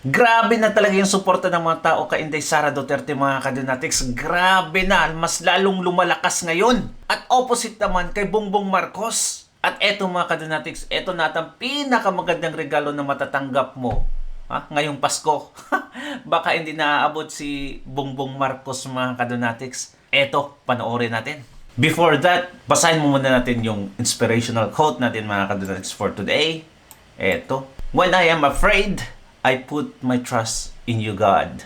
Grabe na talaga yung suporta ng mga tao kay Inday Sara Duterte, mga kadonatics. Grabe na, mas lalong lumalakas ngayon. At opposite naman kay Bongbong Marcos. At eto mga kadonatics, eto na ang pinakamagandang regalo na matatanggap mo ngayong Pasko. Baka hindi naaabot si Bongbong Marcos, mga kadonatics. Eto, panoorin natin. Before that, basahin mo muna natin yung inspirational quote natin, mga kadonatics, for today. Eto, when I am afraid, I put my trust in you, God.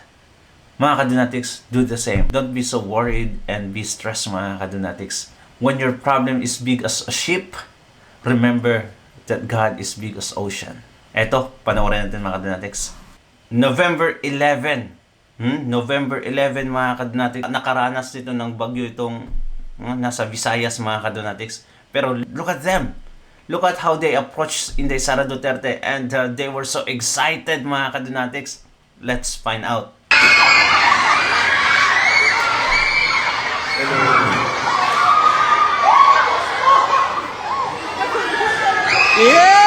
Mga kadonatics, do the same. Don't be so worried and be stressed, mga kadonatics. When your problem is big as a ship, remember that God is big as ocean. Eto, panoorin natin, mga kadonatics. November 11. November 11, mga kadonatics. Nakaranas dito ng bagyo itong nasa Visayas, mga kadonatics. Pero look at them. Look at how they approached Inday Sara Duterte, and they were so excited, mga kadonatics. Let's find out. Yay!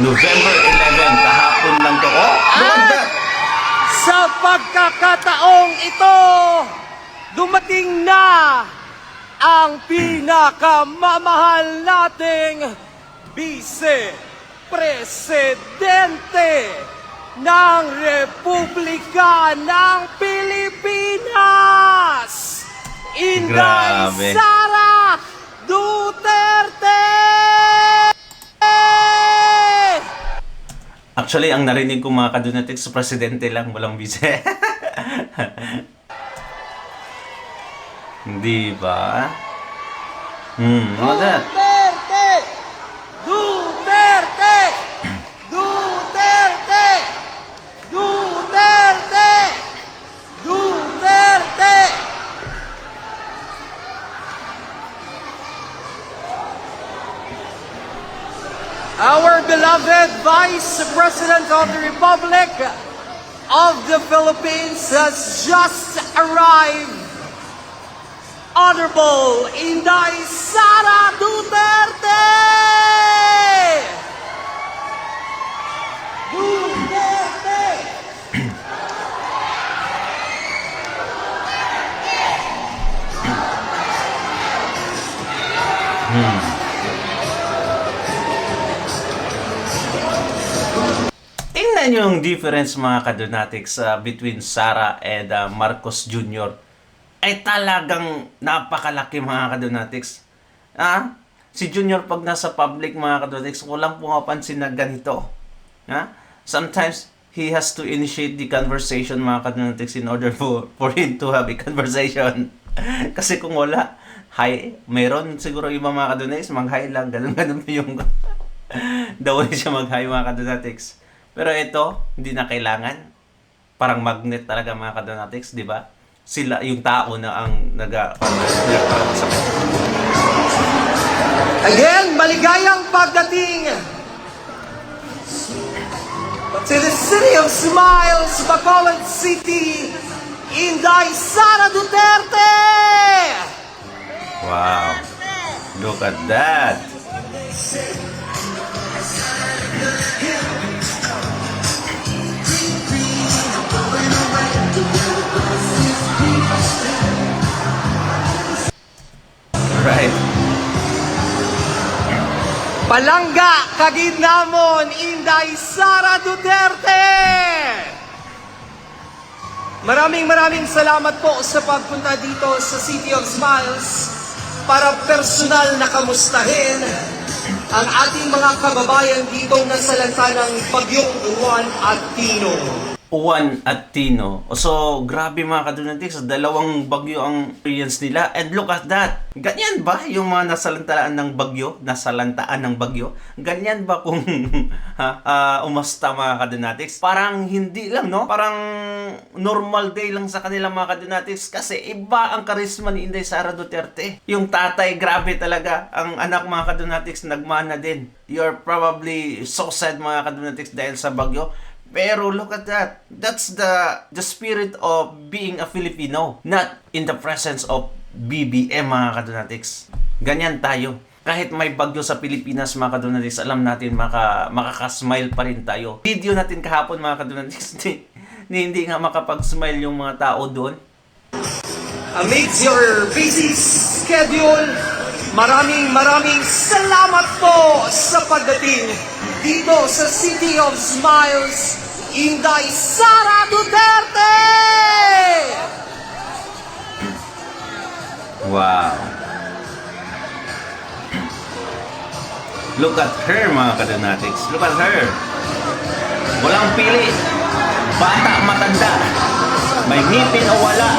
November 11, kahapon lang to. Oh, maganda! Sa pagkakataong ito, dumating na ang pinakamamahal nating Vice Presidente ng Republika ng Pilipinas, Inday Grabe. Sara Duterte! Actually, ang narinig ko, mga kadonatics, presidente lang, walang vice. Hindi ba? Ano that? Duterte! Duterte! Duterte! Duterte! Our beloved Vice President of the Republic of the Philippines has just arrived. Honorable Inday Sara Duterte! Duterte! Tingnan nyo yung difference, mga kadonatics, between Sara and Marcos Jr. Ay talagang napakalaki, mga kadonatics. Si Junior pag nasa public, mga kadonatics, walang pumapansin na ganito. Sometimes, he has to initiate the conversation, mga kadonatics, in order for him to have a conversation. Kasi kung wala, hi, meron siguro ibang mga kadonatics, mag-hi lang, ganun-ganun yung daw siya mag-hi, mga kadonatics. Pero ito, hindi na kailangan. Parang magnet talaga, mga kadonatics, di ba? Sila, yung tao na ang Again, maligayang pagdating to the City of Smiles, Bacolod City, Inday Sara Duterte! Wow. Look at that. Right. Palangga kagid namon Inday Sara Duterte. Maraming salamat po sa pagpunta dito sa City of Smiles para personal na kamustahin ang ating mga kababayan dito nasalanta ng bagyong Juan at Tino. Juan at Tino. So, grabe, mga kadonatics, dalawang bagyo ang experience nila. And look at that. Ganyan ba yung mga nasalantaan ng bagyo? Nasalantaan ng bagyo? Ganyan ba kung umasta, mga kadonatics? Parang hindi lang, no? Parang normal day lang sa kanila, mga kadonatics. Kasi iba ang karisma ni Inday Sara Duterte. Yung tatay, grabe talaga. Ang anak, mga kadonatics, nagmana din. You're probably so sad, mga kadonatics, dahil sa bagyo. Pero look at that. That's the spirit of being a Filipino. Not in the presence of BBM, mga kadonatics. Ganyan tayo. Kahit may bagyo sa Pilipinas, mga kadonatics, alam natin makakasmile pa rin tayo. Video natin kahapon, mga kadonatics, hindi nga makapag-smile yung mga tao doon. Amidst your busy schedule, maraming salamat po sa pagdating dito sa City of Smiles, Inday Sara Duterte! Wow. Look at her, mga kadonatics. Look at her. Walang pili. Bata, matanda. May ngipin o wala.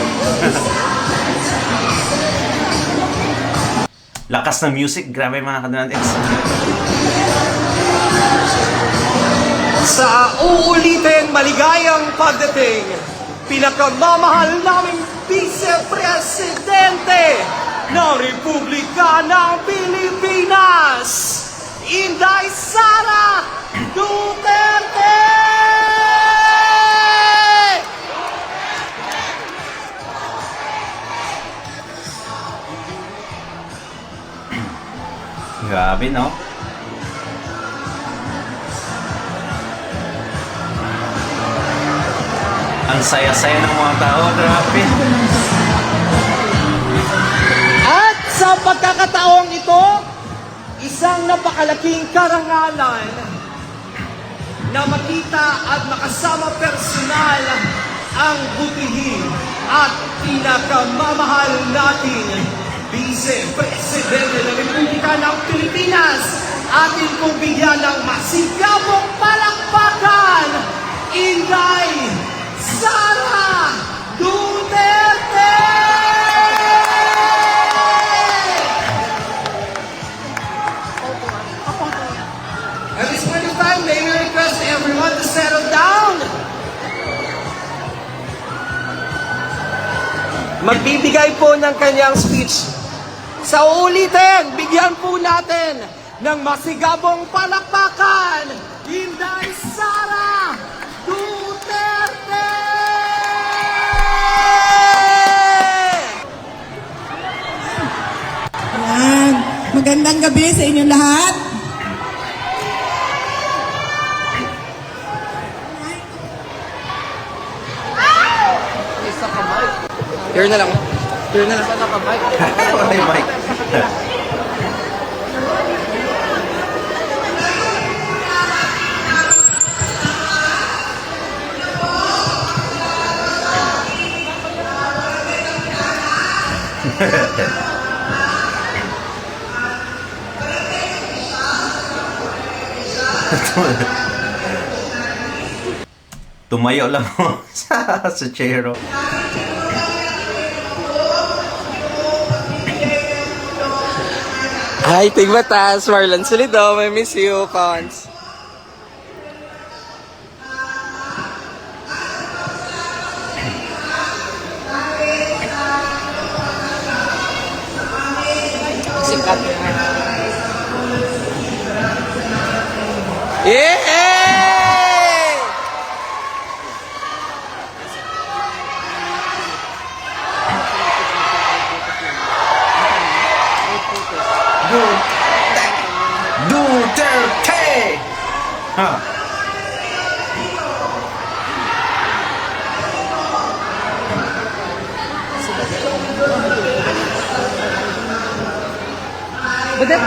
Lakas ng music. Grabe, mga kadonatics. Sa uulitin maligayang pagdating, pinakamamahal naming Vice-Presidente ng Republika ng Pilipinas, Inday Sara Duterte! Grabe, no? Ang saya-saya ng mga tao. Grabe. At sa pagkakataong ito, isang napakalaking karangalan na makita at makasama personal ang butihin at pinakamamahal natin Vice-Presidente ng Republika ng Pilipinas. Atin pong bigyan ng masigabong palakpakan, Inday Sara Duterte! At this point of time, may we request everyone to settle down. Magbibigay po ng kanyang speech. Sa ulitin, bigyan po natin ng masigabong palakpakan, Inday Sara Duterte! Ayan. Magandang gabi sa inyong lahat. Here na lang. Here na lang. Saan naka-mic? Wala yung mic. Tumayo lang mo sa chair. Hi, Tigbatas, Marlon Solido, I miss you, Cons. Sikat. Yeah! Duterte! Huh. But that.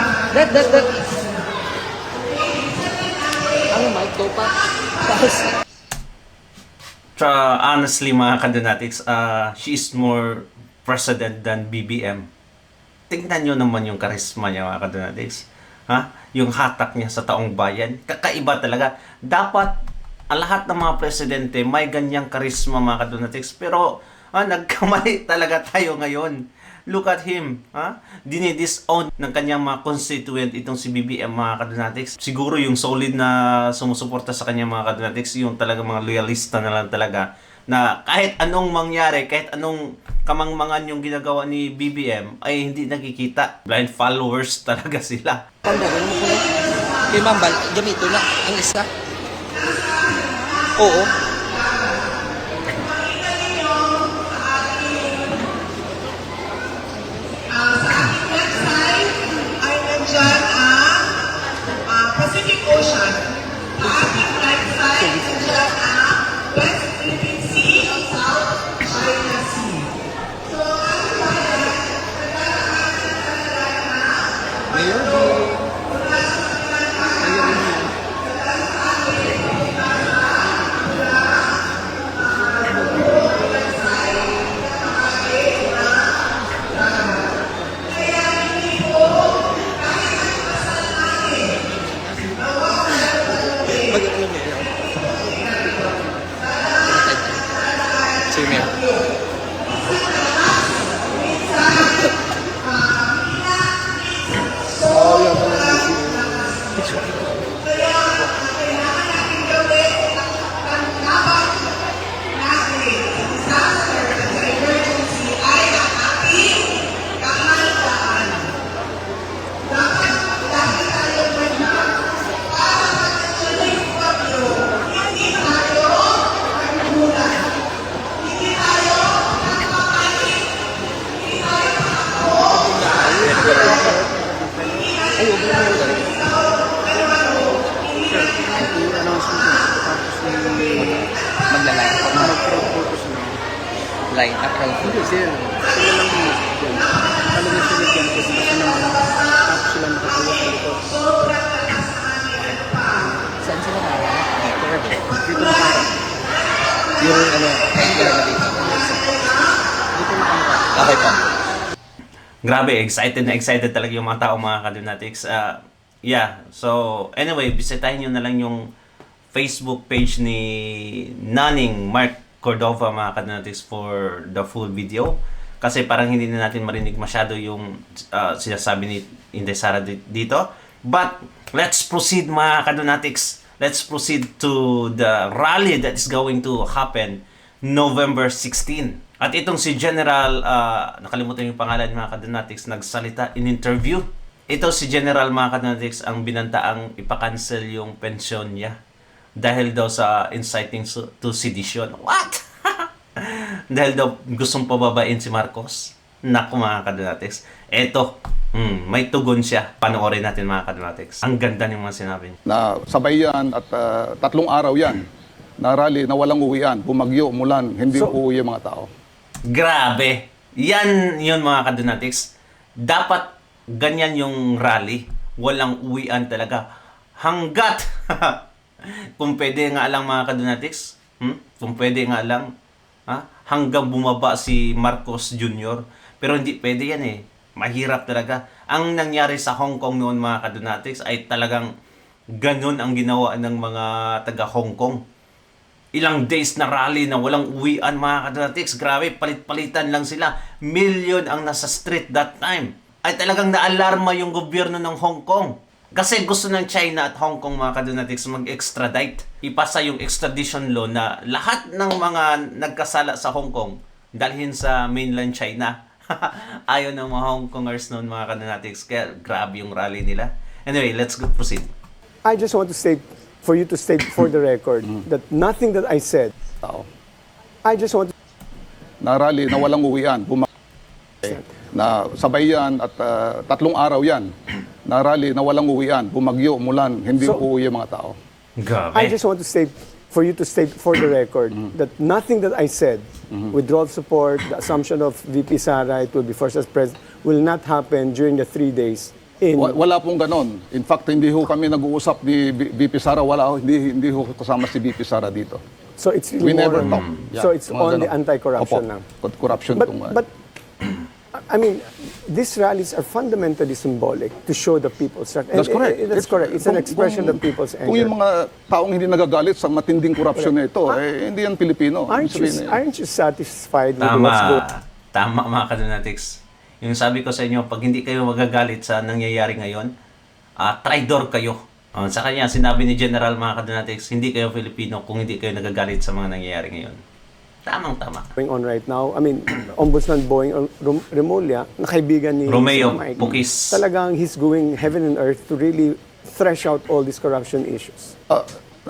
Ano, mic to pa? Honestly, mga kadonatics, she is more president than BBM. Tingnan nyo naman yung karisma niya, mga kadonatics. Ha? Yung hatak niya sa taong bayan. Kakaiba talaga. Dapat, lahat ng mga presidente may ganyang karisma, mga kadonatics. Pero, nagkamali talaga tayo ngayon. Look at him. Dinidisown ng kanyang mga constituent itong si BBM, mga kadonatics. Siguro yung solid na sumusuporta sa kanya, mga kadonatics, yung talaga mga loyalista na lang talaga. Na kahit anong mangyari, kahit anong kamangmangan yung ginagawa ni BBM, ay hindi nakikita. Blind followers talaga sila. Pandagan mo ko. Kay Mambal, gamito na ang isa. Oo. ay nandyan ang Pacific Ocean. Sa ating right side, nandyan ang West Philippine Sea o South China Sea. So, Same here. Magla-line up ako. Line up lang. Hindi, sir. Sila lang din. Alam niyo sila dyan kasi baka naman tapos sila makakuha sa likod. Saan sila nakaharap? Dito nakaharap. Yung ano, dito nakaharap. Okay po. Grabe, excited na excited talaga yung mga tao, mga Kadunatics. Yeah, so anyway, bisitahin nyo na lang yung Facebook page ni Naning Mark Cordova, mga Kadunatics, for the full video. Kasi parang hindi na natin marinig masyado yung sinasabi ni Inday Sara dito. But let's proceed, mga Kadunatics. Let's proceed to the rally that is going to happen November 16. At itong si General, nakalimutan yung pangalan, mga Kadunatics, nagsalita in interview. Ito si General, mga Kadunatics, ang binantaang ipakancel yung pensyon niya dahil daw sa inciting to sedition. What? Dahil daw gustong pababain si Marcos. Naku, mga Kadunatics. Ito, may tugon siya. Panoorin natin, mga Kadunatics. Ang ganda ng mga sinabi niya. Na sabay yan at 3 araw yan na rally na walang uwian, bumagyo, umulan, hindi uuwi yung mga tao. Grabe. Yan yun, mga Kadunatics. Dapat ganyan yung rally. Walang uwian talaga. Hanggat, kung pwede nga lang, mga Kadunatics, kung pwede nga lang, hanggang bumaba si Marcos Jr. Pero hindi pwede yan eh. Mahirap talaga. Ang nangyari sa Hong Kong noon, mga Kadunatics, ay talagang ganun ang ginawa ng mga taga Hong Kong. Ilang days na rally na walang uwian, mga Kadunatics. Grabe, palit-palitan lang sila. Million ang nasa street that time. Ay talagang naalarma yung gobyerno ng Hong Kong. Kasi gusto ng China at Hong Kong, mga Kadunatics, mag-extradite. Ipasa yung extradition law na lahat ng mga nagkasala sa Hong Kong dalhin sa mainland China. Ayaw ng mga Hong Kongers noon, mga Kadunatics. Kaya grabe yung rally nila. Anyway, let's go proceed. I just want to state, for you to state for the record, that nothing that I said, Tao. I just want to Na rally na walang uwian, na sabay yan at 3 araw yan na rally na walang uwian, bumagyo, umulan, hindi uuwi yung mga tao. Grabe. I just want to state, for you to state for the record, that nothing that I said, withdrawal support, the assumption of VP Sara, it will be first as president, will not happen during the 3 days. Wala pong ganon. In fact, hindi ho kami nag-uusap ni VP Sara, hindi ho kasama si VP Sara dito. So it's really We never more, talk. Yeah, so it's mga on the ganon. anti-corruption Opo, now. corruption tong, But I mean, these rallies are fundamentally symbolic to show the people's strength. That's correct. That's correct. It's an expression of people's Kung yung anger. mga taong hindi nagagalit sa matinding korupsyon na ito, hindi yan Pilipino. Aren't you satisfied with Tama. what's going? Tama, mga Kadunatics. Yung sabi ko sa inyo, pag hindi kayo magagalit sa nangyayari ngayon, traidor kayo. Sa kanya, sinabi ni General, mga Kadunatics, hindi kayo Filipino kung hindi kayo nagagalit sa mga nangyayari ngayon. Tamang-tama. On right now? I mean, Ombudsman Boying Remulla, na kaibigan ni Romeo Mike, Pukis. talagang he's going heaven and earth to really thresh out all these corruption issues.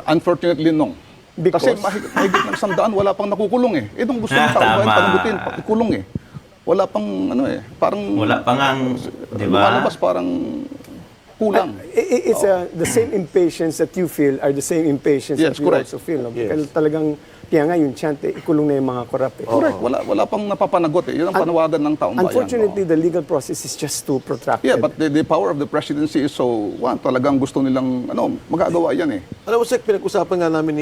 Unfortunately, no. Kasi Because, mahigit ng 100, wala pang nakukulong eh. Itong gusto ng tao Tama. bayan, pangugutin, pakikulong eh. Wala pang parang... Wala pa ngang, di ba? Lumalabas parang kulang. it's the same impatience that you feel are the same impatience Yes, that we correct. also feel. No? Yes. Kaya talagang, kaya nga yung chant, ikulong na yung mga korap. Correct. Wala pang napapanagot eh. Yun ang panawagan ng taong bayan. Unfortunately, the legal process is just too protracted. Yeah, but the power of the presidency is so, talagang gusto nilang, magagawa yan eh. Alam mo, Sek, pinag-usapan nga namin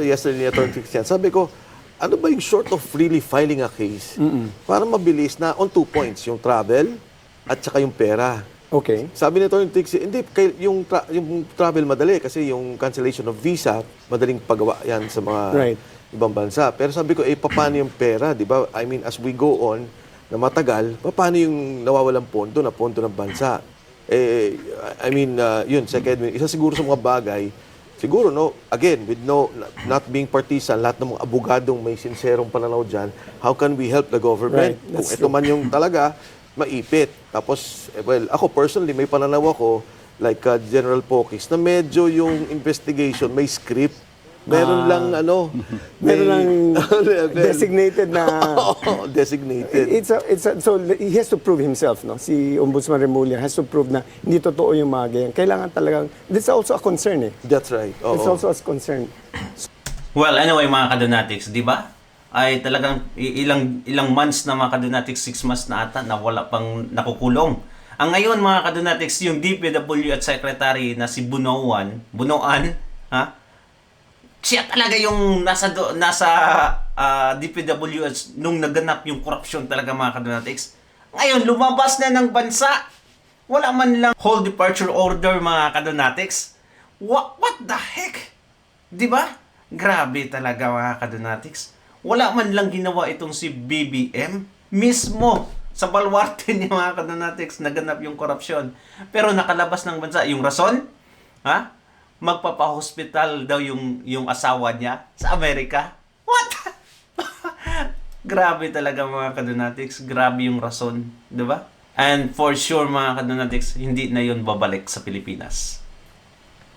yesterday ni Atty. Christian. Sabi ko, ano ba yung short of really filing a case para mabilis na on 2 points, yung travel at saka yung pera. Okay. Sabi ni Atty. Trixie, hindi, yung travel madali kasi yung cancellation of visa, madaling pagawa yan sa mga Right. ibang bansa. Pero sabi ko, paano yung pera, di ba? I mean, as we go on na matagal, paano yung nawawalang pondo na pondo ng bansa? Yun, Sec Edwin, isa siguro sa mga bagay, siguro, again, with not being partisan, lahat ng mga abogadong may sinserong pananaw dyan, how can we help the government? Right, Kung that's ito man yung talaga, maipit. Tapos, ako personally, may pananaw ako, like General Pokis, na medyo yung investigation, may script. Meron lang, Meron lang designated na... designated. So he has to prove himself, no? Si Ombudsman Remulla has to prove na hindi totoo yung mga ganyan. Kailangan talagang... This is also a concern, eh. That's right. Oo. It's also a concern. Well, anyway, mga kadonatics, di ba? Ay talagang ilang months na mga kadonatics, 6 months na ata, na wala pang nakukulong. Ang ngayon, mga kadonatics, yung DPW at Secretary na si Bunoan, ha? Siya talaga yung nasa DPWH nung naganap yung korupsyon talaga, mga kadonatics. Ngayon, lumabas na ng bansa. Wala man lang whole departure order, mga kadonatics. What the heck? Di ba? Grabe talaga, mga kadonatics. Wala man lang ginawa itong si BBM. Mismo sa baluarte ni mga kadonatics naganap yung korupsyon. Pero nakalabas ng bansa. Yung rason? Ha? Magpapa-hospital daw yung asawa niya sa Amerika. What? Grabe talaga, mga kadonatics. Grabe yung rason, 'di ba? And for sure, mga kadonatics, hindi na yun babalik sa Pilipinas.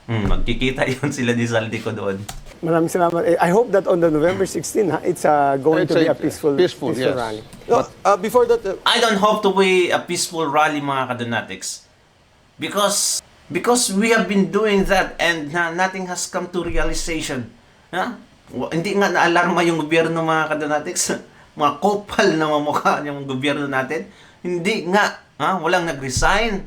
Magkikita yun sila ni Zaldico doon. Maraming salamat. I hope that on the November 16, it's going to be a peaceful yes. rally. No, before that, I don't hope to be a peaceful rally, mga kadonatics. Because we have been doing that and nothing has come to realization. Ha? Hindi nga naalarma yung gobyerno, mga kadonatics. Mga kopal na mamukha yung gobyerno natin. Hindi nga, walang nag-resign.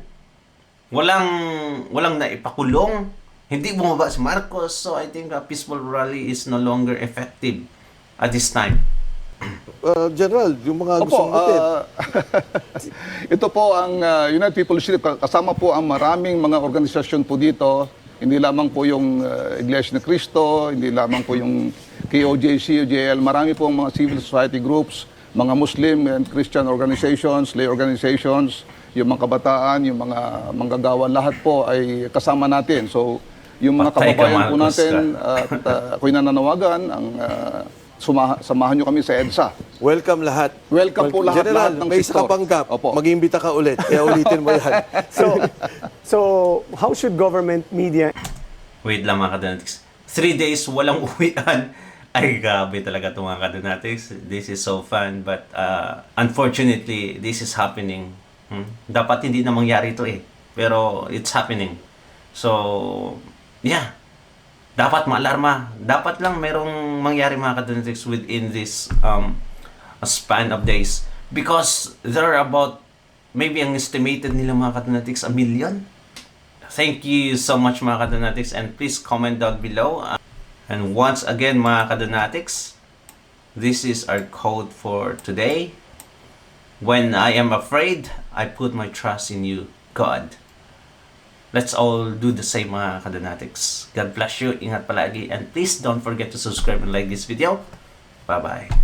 Walang naipakulong. Hindi bumaba si Marcos. So I think a peaceful rally is no longer effective at this time. General, yung mga gustong butin. Ito po ang United People's Initiative. Kasama po ang maraming mga organisasyon po dito. Hindi lamang po yung Iglesia ni Cristo, hindi lamang po yung KOJC, OJL. Marami po ang mga civil society groups, mga Muslim and Christian organizations, lay organizations, yung mga kabataan, yung mga manggagawa, lahat po ay kasama natin. So, yung mga Patay ka, kababayan po Marcos natin, at ako'y nananawagan, samahan nyo kami sa EDSA. Welcome lahat. Welcome po lahat General, ng may sektor. kapanggap. Opo. Mag-iimbita ka ulit. Kaya ulitin mo yan. So how should government media Wait lang, mga kadonatics. 3 days walang uwian. Ay, grabe talaga itong mga kadonatics. This is so fun. But unfortunately, this is happening. Dapat hindi na mangyari ito eh. Pero it's happening. So, yeah. Dapat maalarma. Dapat lang merong mangyari, mga kadonatics, within this a span of days. Because there are about, maybe ang estimated nila, mga kadonatics, 1 million. Thank you so much, mga kadonatics, and please comment down below. And once again, mga kadonatics, this is our code for today. When I am afraid, I put my trust in you, God. Let's all do the same, mga kadonatics. God bless you, ingat palagi, and please don't forget to subscribe and like this video. Bye-bye.